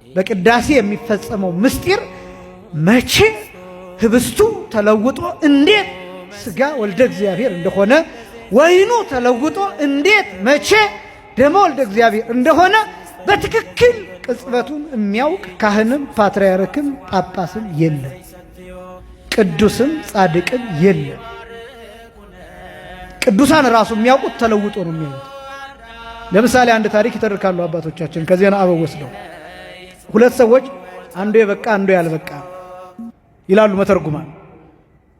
በቅዳሴ የሚፈጸመው ምስጢር መቼ ህብስቱ ተለውጦ እንዴት ስጋ ወልደ እግዚአብሔር እንደሆነ ወይኑ ተለውጦ እንዴት መቼ ደመ ወልደ እግዚአብሔር እንደሆነ በትክክል ቅጽበቱን የሚያውቅ ካህንም ፓትርያርክም ጳጳስም የለም፣ ቅዱስም ጻድቅም የለም። ቅዱሳን ራሱ የሚያውቁት ተለውጦ ነው የሚያዩት። ለምሳሌ አንድ ታሪክ ይተርካሉ አባቶቻችን ከዜና አበው ወስደው ሁለት ሰዎች አንዱ የበቃ አንዱ ያልበቃ ይላሉ መተርጉማን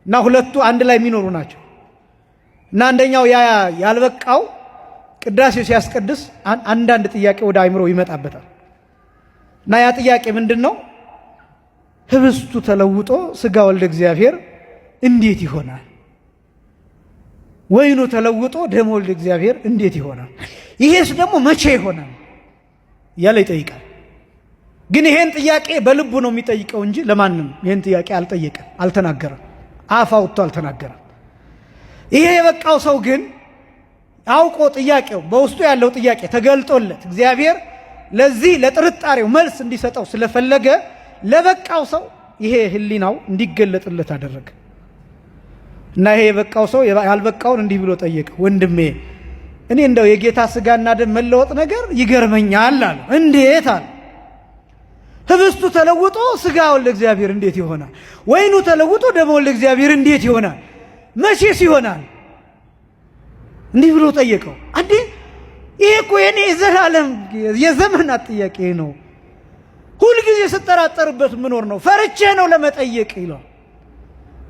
እና ሁለቱ አንድ ላይ የሚኖሩ ናቸው እና አንደኛው ያልበቃው ቅዳሴው ሲያስቀድስ አንዳንድ ጥያቄ ወደ አይምሮ ይመጣበታል እና ያ ጥያቄ ምንድነው? ህብስቱ ተለውጦ ስጋ ወልደ እግዚአብሔር እንዴት ይሆናል? ወይኑ ተለውጦ ደመ ወልደ እግዚአብሔር እንዴት ይሆናል? ይሄስ ደግሞ መቼ ይሆናል ያለ ይጠይቃል። ግን ይሄን ጥያቄ በልቡ ነው የሚጠይቀው እንጂ ለማንም ይሄን ጥያቄ አልጠየቀም፣ አልተናገረም፣ አፍ አውጥቶ አልተናገረም። ይሄ የበቃው ሰው ግን አውቆ ጥያቄው በውስጡ ያለው ጥያቄ ተገልጦለት እግዚአብሔር ለዚህ ለጥርጣሬው መልስ እንዲሰጠው ስለፈለገ ለበቃው ሰው ይሄ ህሊናው እንዲገለጥለት አደረገ እና ይሄ የበቃው ሰው ያልበቃውን እንዲህ ብሎ ጠየቀ። ወንድሜ እኔ እንደው የጌታ ስጋና ደም መለወጥ ነገር ይገርመኛል አለ። እንዴት አለ? ህብስቱ ተለውጦ ስጋ ወልደ እግዚአብሔር እንዴት ይሆናል? ወይኑ ተለውጦ ደመ ወልደ እግዚአብሔር እንዴት ይሆናል? መቼስ ይሆናል? እንዲህ ብሎ ጠየቀው። አንዴ ይሄ እኮ የኔ የዘላለም የዘመናት ጥያቄ ነው፣ ሁልጊዜ ስጠራጠርበት ምኖር ነው፣ ፈርቼ ነው ለመጠየቅ ይላል።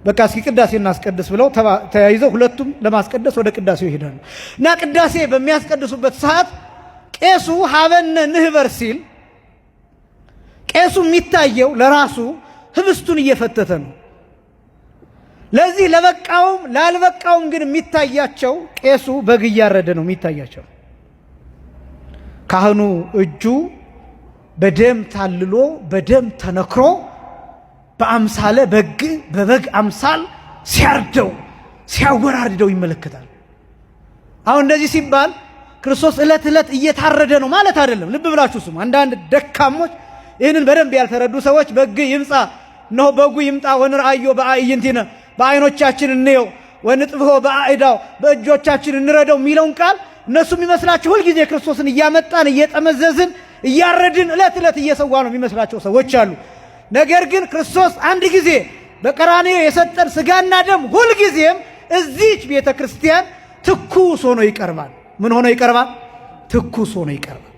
በቃ እስኪ ቅዳሴ እናስቀድስ ብለው ተያይዘው ሁለቱም ለማስቀደስ ወደ ቅዳሴው ይሄዳሉ እና ቅዳሴ በሚያስቀድሱበት ሰዓት ቄሱ ሀበነ ንህበር ሲል ቄሱ የሚታየው ለራሱ ህብስቱን እየፈተተ ነው። ለዚህ ለበቃውም ላልበቃውም ግን የሚታያቸው ቄሱ በግ እያረደ ነው የሚታያቸው። ካህኑ እጁ በደም ታልሎ በደም ተነክሮ በአምሳለ በግ በበግ አምሳል ሲያርደው ሲያወራርደው ይመለከታል። አሁን እንደዚህ ሲባል ክርስቶስ ዕለት ዕለት እየታረደ ነው ማለት አይደለም። ልብ ብላችሁ ስሙ። አንዳንድ ደካሞች ይህንን በደንብ ያልተረዱ ሰዎች በግ ይምጻ ነው በጉ ይምጣ ወንርአዮ በአይንቲነ በአይኖቻችን እንየው ወንጥብሆ በአይዳው በእጆቻችን እንረደው የሚለውን ቃል እነሱ የሚመስላቸው ሁልጊዜ ክርስቶስን እያመጣን እየጠመዘዝን እያረድን ዕለት ዕለት እየሰዋ ነው የሚመስላቸው ሰዎች አሉ። ነገር ግን ክርስቶስ አንድ ጊዜ በቀራንዮ የሰጠን ስጋና ደም ሁልጊዜም እዚች ቤተ ክርስቲያን ትኩስ ሆኖ ይቀርባል። ምን ሆኖ ይቀርባል? ትኩስ ሆኖ ይቀርባል።